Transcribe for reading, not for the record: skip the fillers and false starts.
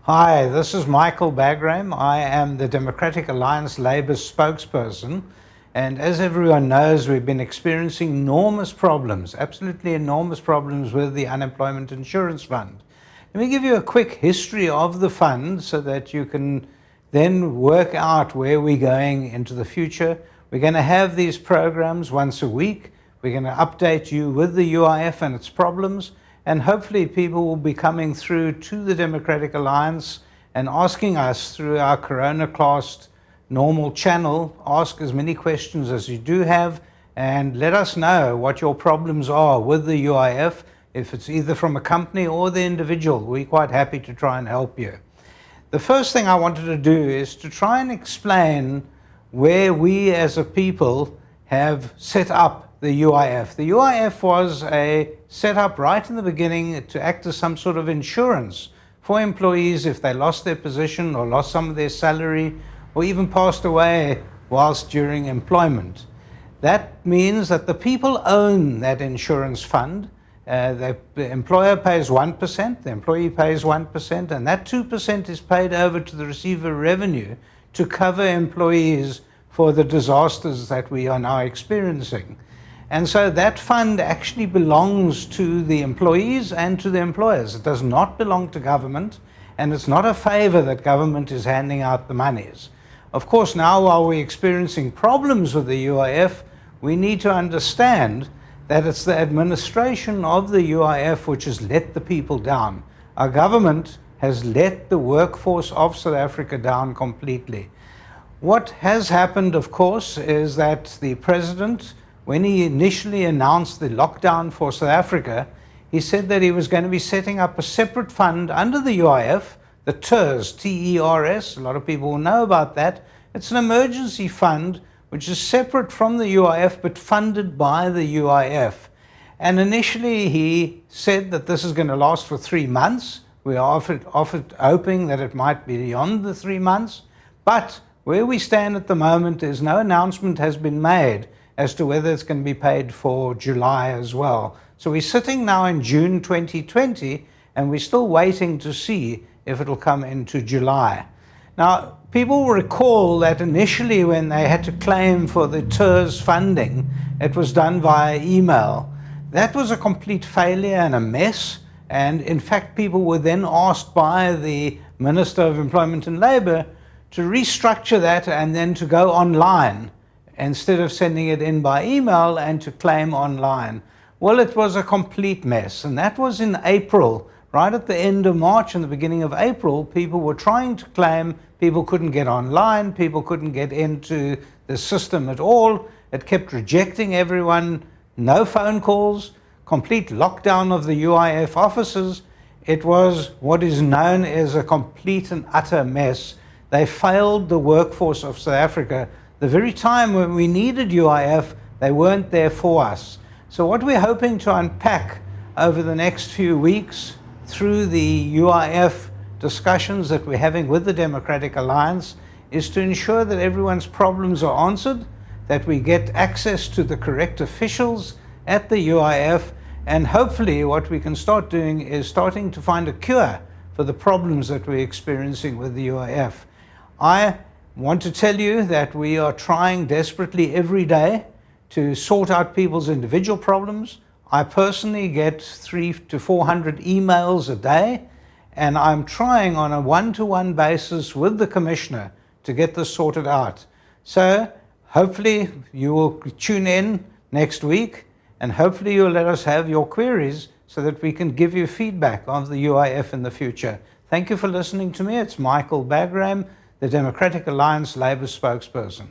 Hi, this is Michael Bagraim. I am the Democratic Alliance Labour spokesperson. And as everyone knows, we've been experiencing enormous problems, absolutely enormous problems with the Unemployment Insurance Fund. Let me give you a quick history of the fund so that you can then work out where we're going into the future. We're going to have these programs once a week. We're going to update you with the UIF and its problems. And hopefully people will be coming through to the Democratic Alliance and asking us through our Corona-classed normal channel, ask as many questions as you do have and let us know what your problems are with the UIF. If it's either from a company or the individual, we're quite happy to try and help you. The first thing I wanted to do is to try and explain where we as a people have set up the UIF. The UIF was set up right in the beginning to act as some sort of insurance for employees if they lost their position or lost some of their salary or even passed away whilst during employment. That means that the people own that insurance fund. The employer pays 1%, the employee pays 1%, and that 2% is paid over to the receiver revenue to cover employees for the disasters that we are now experiencing. And so that fund actually belongs to the employees and to the employers. It does not belong to government, and it's not a favor that government is handing out the monies. Of course, now while we're experiencing problems with the UIF, we need to understand that it's the administration of the UIF which has let the people down. Our government has let the workforce of South Africa down completely. What has happened, of course, is that the president, when he initially announced the lockdown for South Africa, he said that he was going to be setting up a separate fund under the UIF, the TERS, T-E-R-S. A lot of people will know about that. It's an emergency fund which is separate from the UIF but funded by the UIF. And initially he said that this is going to last for 3 months. We are offered hoping that it might be beyond the 3 months. But where we stand at the moment is no announcement has been made as to whether it's going to be paid for July as well. So we're sitting now in June 2020 and we're still waiting to see if it'll come into July. Now, people will recall that initially when they had to claim for the TERS funding, it was done via email. That was a complete failure and a mess. And in fact, people were then asked by the Minister of Employment and Labour to restructure that and then to go online instead of sending it in by email and to claim online. Well, it was a complete mess. And that was in April. Right at the end of March and the beginning of April, people were trying to claim. People couldn't get online. People couldn't get into the system at all. It kept rejecting everyone. No phone calls. Complete lockdown of the UIF offices. It was what is known as a complete and utter mess. They failed the workforce of South Africa. The very time when we needed UIF, they weren't there for us. So what we're hoping to unpack over the next few weeks through the UIF discussions that we're having with the Democratic Alliance is to ensure that everyone's problems are answered, that we get access to the correct officials at the UIF, and hopefully what we can start doing is starting to find a cure for the problems that we're experiencing with the UIF. I want to tell you that we are trying desperately every day to sort out people's individual problems. I personally get 300 to 400 emails a day, and I'm trying on a one-to-one basis with the Commissioner to get this sorted out. So hopefully you will tune in next week, and hopefully you'll let us have your queries so that we can give you feedback on the UIF in the future. Thank you for listening to me. It's Michael Bagraim, the Democratic Alliance Labour spokesperson.